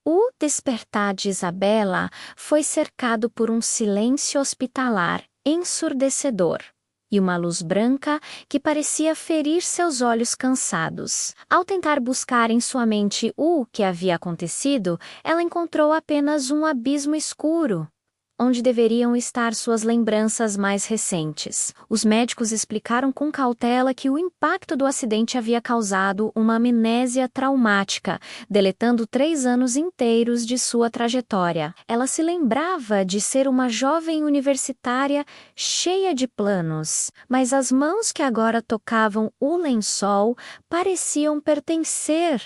O despertar de Isabela foi cercado por um silêncio hospitalar ensurdecedor e uma luz branca que parecia ferir seus olhos cansados. Ao tentar buscar em sua mente o que havia acontecido, ela encontrou apenas um abismo escuro, onde deveriam estar suas lembranças mais recentes. Os médicos explicaram com cautela que o impacto do acidente havia causado uma amnésia traumática, deletando 3 anos inteiros de sua trajetória. Ela se lembrava de ser uma jovem universitária cheia de planos, mas as mãos que agora tocavam o lençol pareciam pertencer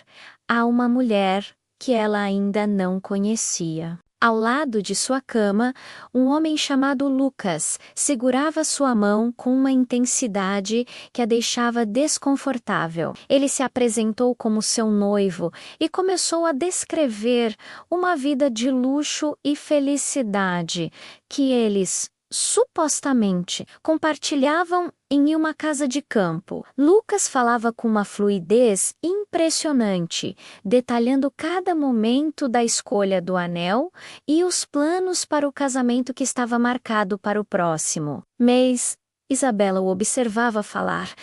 a uma mulher que ela ainda não conhecia. Ao lado de sua cama, um homem chamado Lucas segurava sua mão com uma intensidade que a deixava desconfortável. Ele se apresentou como seu noivo e começou a descrever uma vida de luxo e felicidade que eles supostamente compartilhavam em uma casa de campo. Lucas falava com uma fluidez impressionante, detalhando cada momento da escolha do anel e os planos para o casamento que estava marcado para o próximo mês. Isabela o observava falar,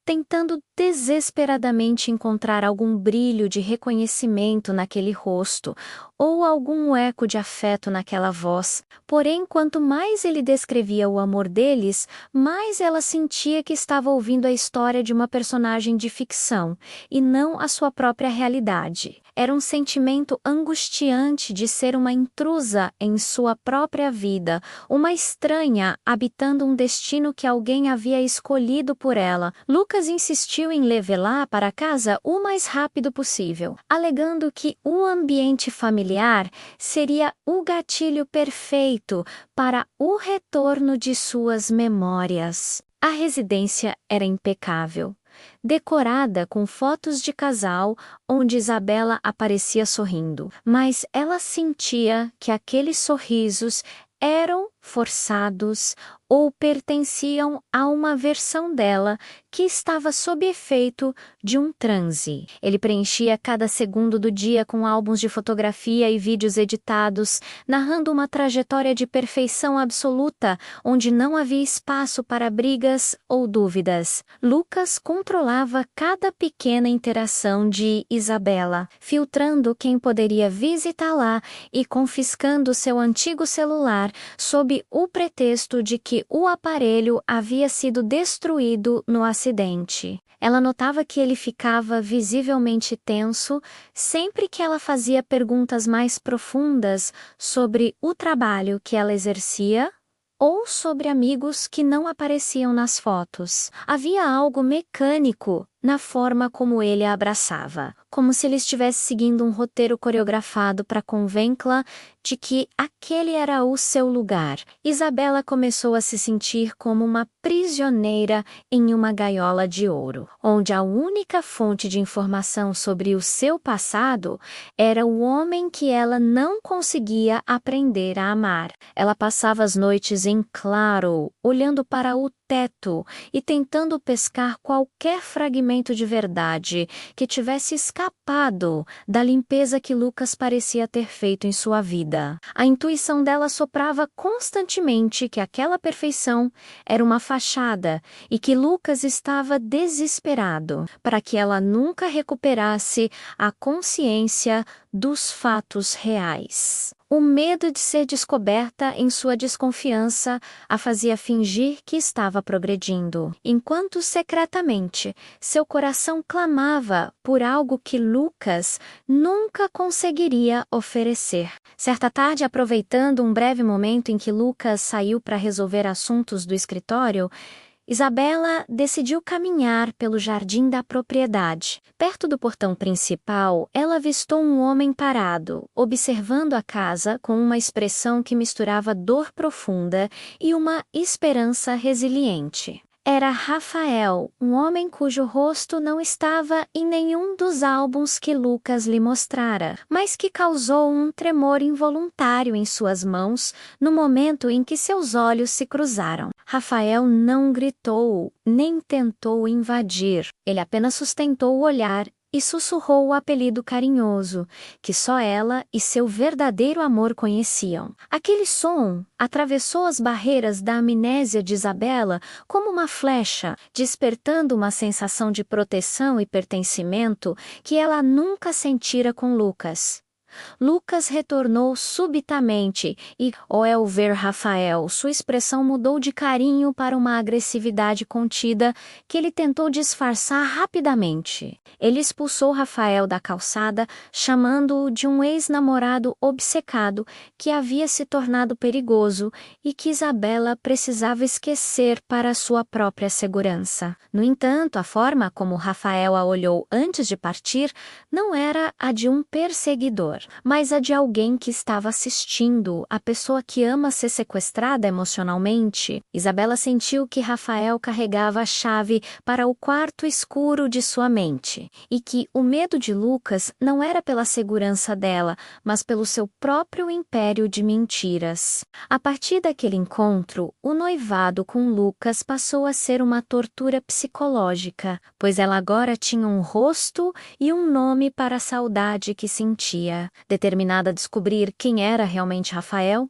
tentando desesperadamente encontrar algum brilho de reconhecimento naquele rosto ou algum eco de afeto naquela voz. Porém, quanto mais ele descrevia o amor deles, mais ela sentia que estava ouvindo a história de uma personagem de ficção e não a sua própria realidade. Era um sentimento angustiante de ser uma intrusa em sua própria vida, uma estranha habitando um destino que alguém havia escolhido por ela. Lucas insistiu em levá-la para casa o mais rápido possível, alegando que o ambiente familiar seria o gatilho perfeito para o retorno de suas memórias. A residência era impecável, decorada com fotos de casal onde Isabela aparecia sorrindo, mas ela sentia que aqueles sorrisos eram forçados ou pertenciam a uma versão dela que estava sob efeito de um transe. Ele preenchia cada segundo do dia com álbuns de fotografia e vídeos editados, narrando uma trajetória de perfeição absoluta, onde não havia espaço para brigas ou dúvidas. Lucas controlava cada pequena interação de Isabela, filtrando quem poderia visitá-la e confiscando seu antigo celular sob o pretexto de que o aparelho havia sido destruído no acidente. Ela notava que ele ficava visivelmente tenso sempre que ela fazia perguntas mais profundas sobre o trabalho que ela exercia ou sobre amigos que não apareciam nas fotos. Havia algo mecânico na forma como ele a abraçava, como se ele estivesse seguindo um roteiro coreografado para convencê-la de que aquele era o seu lugar. Isabela começou a se sentir como uma prisioneira em uma gaiola de ouro, onde a única fonte de informação sobre o seu passado era o homem que ela não conseguia aprender a amar. Ela passava as noites em claro, olhando para o teto e tentando pescar qualquer fragmento de verdade que tivesse escapado da limpeza que Lucas parecia ter feito em sua vida. A intuição dela soprava constantemente que aquela perfeição era uma fachada e que Lucas estava desesperado para que ela nunca recuperasse a consciência dos fatos reais. O medo de ser descoberta em sua desconfiança a fazia fingir que estava progredindo, enquanto secretamente seu coração clamava por algo que Lucas nunca conseguiria oferecer. Certa tarde, aproveitando um breve momento em que Lucas saiu para resolver assuntos do escritório, Isabela decidiu caminhar pelo jardim da propriedade. Perto do portão principal, ela avistou um homem parado, observando a casa com uma expressão que misturava dor profunda e uma esperança resiliente. Era Rafael, um homem cujo rosto não estava em nenhum dos álbuns que Lucas lhe mostrara, mas que causou um tremor involuntário em suas mãos no momento em que seus olhos se cruzaram. Rafael não gritou, nem tentou invadir. Ele apenas sustentou o olhar e sussurrou o apelido carinhoso, que só ela e seu verdadeiro amor conheciam. Aquele som atravessou as barreiras da amnésia de Isabela como uma flecha, despertando uma sensação de proteção e pertencimento que ela nunca sentira com Lucas. Lucas retornou subitamente e, ao ver Rafael, sua expressão mudou de carinho para uma agressividade contida que ele tentou disfarçar rapidamente. Ele expulsou Rafael da calçada, chamando-o de um ex-namorado obcecado que havia se tornado perigoso e que Isabela precisava esquecer para sua própria segurança. No entanto, a forma como Rafael a olhou antes de partir não era a de um perseguidor, mas a de alguém que estava assistindo, a pessoa que ama ser sequestrada emocionalmente. Isabela sentiu que Rafael carregava a chave para o quarto escuro de sua mente, e que o medo de Lucas não era pela segurança dela, mas pelo seu próprio império de mentiras. A partir daquele encontro, o noivado com Lucas passou a ser uma tortura psicológica, pois ela agora tinha um rosto e um nome para a saudade que sentia. Determinada a descobrir quem era realmente Rafael,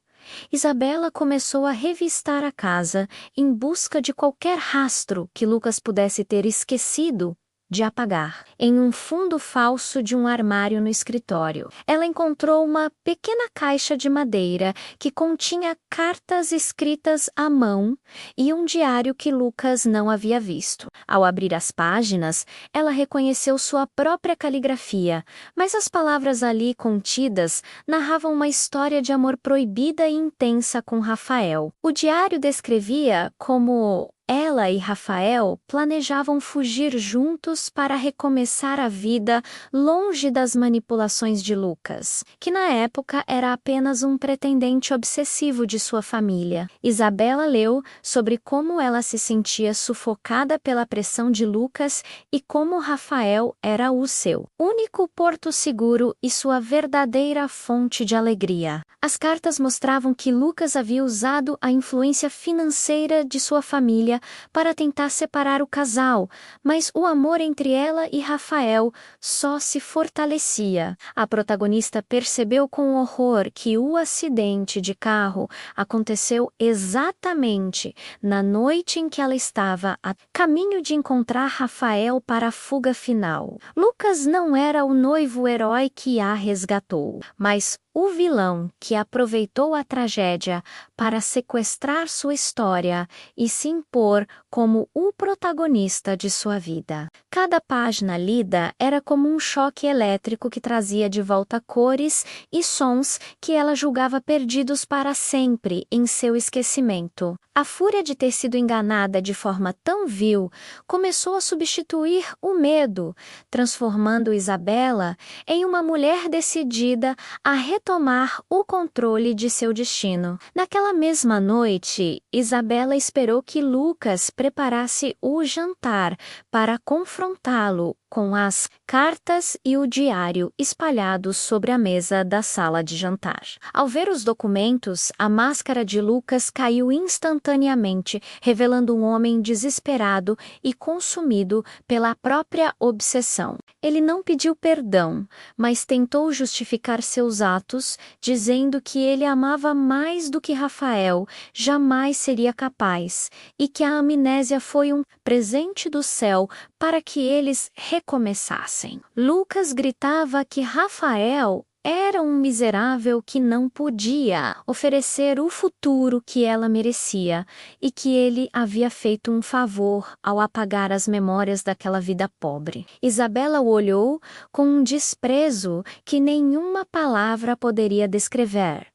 Isabela começou a revistar a casa em busca de qualquer rastro que Lucas pudesse ter esquecido de apagar. Em um fundo falso de um armário no escritório, ela encontrou uma pequena caixa de madeira que continha cartas escritas à mão e um diário que Lucas não havia visto. Ao abrir as páginas, ela reconheceu sua própria caligrafia, mas as palavras ali contidas narravam uma história de amor proibida e intensa com Rafael. O diário descrevia como ela e Rafael planejavam fugir juntos para recomeçar a vida longe das manipulações de Lucas, que na época era apenas um pretendente obsessivo de sua família. Isabela leu sobre como ela se sentia sufocada pela pressão de Lucas e como Rafael era o seu único porto seguro e sua verdadeira fonte de alegria. As cartas mostravam que Lucas havia usado a influência financeira de sua família para tentar separar o casal, mas o amor entre ela e Rafael só se fortalecia. A protagonista percebeu com horror que o acidente de carro aconteceu exatamente na noite em que ela estava a caminho de encontrar Rafael para a fuga final. Lucas não era o noivo herói que a resgatou, mas o vilão que aproveitou a tragédia para sequestrar sua história e se impor como o protagonista de sua vida. Cada página lida era como um choque elétrico que trazia de volta cores e sons que ela julgava perdidos para sempre em seu esquecimento. A fúria de ter sido enganada de forma tão vil começou a substituir o medo, transformando Isabela em uma mulher decidida a retomar o controle de seu destino. Naquela mesma noite, Isabela esperou que Lucas preparasse o jantar para confrontá-lo com as cartas e o diário espalhados sobre a mesa da sala de jantar. Ao ver os documentos, a máscara de Lucas caiu instantaneamente, revelando um homem desesperado e consumido pela própria obsessão. Ele não pediu perdão, mas tentou justificar seus atos, dizendo que ele amava mais do que Rafael jamais seria capaz, e que a amnésia foi um presente do céu para que eles recomeçassem. Lucas gritava que Rafael era um miserável que não podia oferecer o futuro que ela merecia e que ele havia feito um favor ao apagar as memórias daquela vida pobre. Isabela o olhou com um desprezo que nenhuma palavra poderia descrever,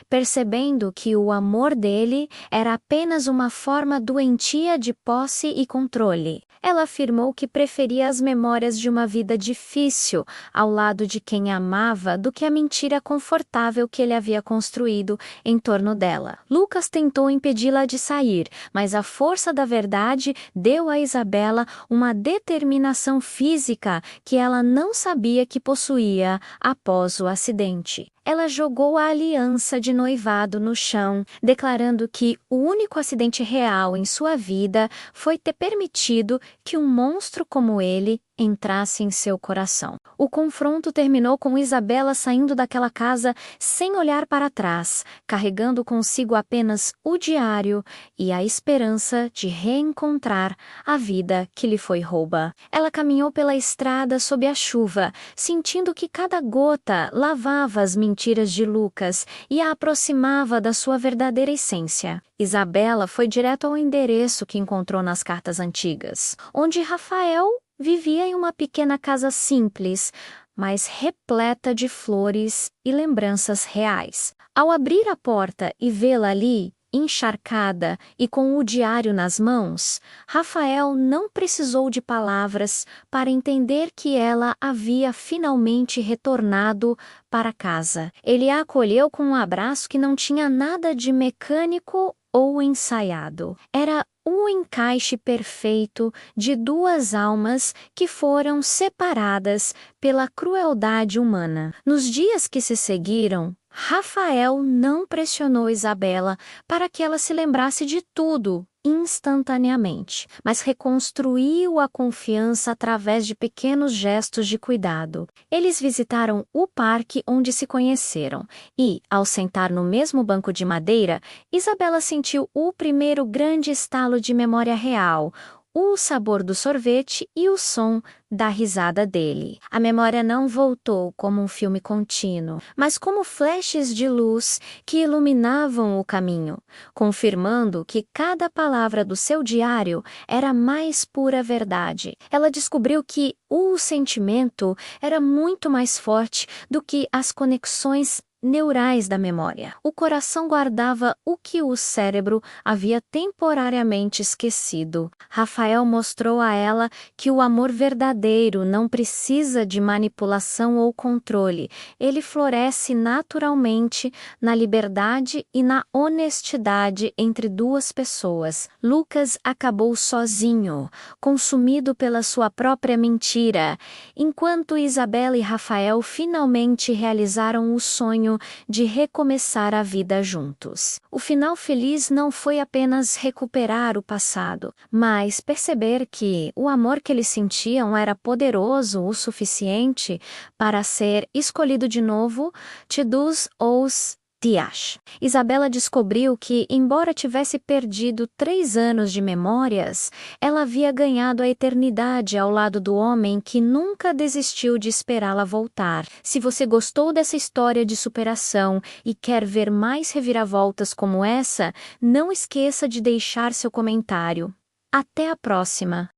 percebendo que o amor dele era apenas uma forma doentia de posse e controle. Ela afirmou que preferia as memórias de uma vida difícil ao lado de quem amava do que a mentira confortável que ele havia construído em torno dela. Lucas tentou impedi-la de sair, mas a força da verdade deu a Isabela uma determinação física que ela não sabia que possuía após o acidente. Ela jogou a aliança de noivado no chão, declarando que o único acidente real em sua vida foi ter permitido que um monstro como ele entrasse em seu coração. O confronto terminou com Isabela saindo daquela casa sem olhar para trás, carregando consigo apenas o diário e a esperança de reencontrar a vida que lhe foi rouba. Ela caminhou pela estrada sob a chuva, sentindo que cada gota lavava as mentiras de Lucas e a aproximava da sua verdadeira essência. Isabela foi direto ao endereço que encontrou nas cartas antigas, onde Rafael vivia em uma pequena casa simples, mas repleta de flores e lembranças reais. Ao abrir a porta e vê-la ali, encharcada e com o diário nas mãos, Rafael não precisou de palavras para entender que ela havia finalmente retornado para casa. Ele a acolheu com um abraço que não tinha nada de mecânico ou ensaiado. Era o encaixe perfeito de duas almas que foram separadas pela crueldade humana. Nos dias que se seguiram, Rafael não pressionou Isabela para que ela se lembrasse de tudo instantaneamente, mas reconstruiu a confiança através de pequenos gestos de cuidado. Eles visitaram o parque onde se conheceram e, ao sentar no mesmo banco de madeira, Isabela sentiu o primeiro grande estalo de memória real, o sabor do sorvete e o som da risada dele. A memória não voltou como um filme contínuo, mas como flashes de luz que iluminavam o caminho, confirmando que cada palavra do seu diário era a mais pura verdade. Ela descobriu que o sentimento era muito mais forte do que as conexões neurais da memória. O coração guardava o que o cérebro havia temporariamente esquecido. Rafael mostrou a ela que o amor verdadeiro não precisa de manipulação ou controle. Ele floresce naturalmente na liberdade e na honestidade entre duas pessoas. Lucas acabou sozinho, consumido pela sua própria mentira, enquanto Isabela e Rafael finalmente realizaram o sonho de recomeçar a vida juntos. O final feliz não foi apenas recuperar o passado, mas perceber que o amor que eles sentiam era poderoso o suficiente para ser escolhido de novo, Tidus os Dias. Isabela descobriu que, embora tivesse perdido 3 anos de memórias, ela havia ganhado a eternidade ao lado do homem que nunca desistiu de esperá-la voltar. Se você gostou dessa história de superação e quer ver mais reviravoltas como essa, não esqueça de deixar seu comentário. Até a próxima!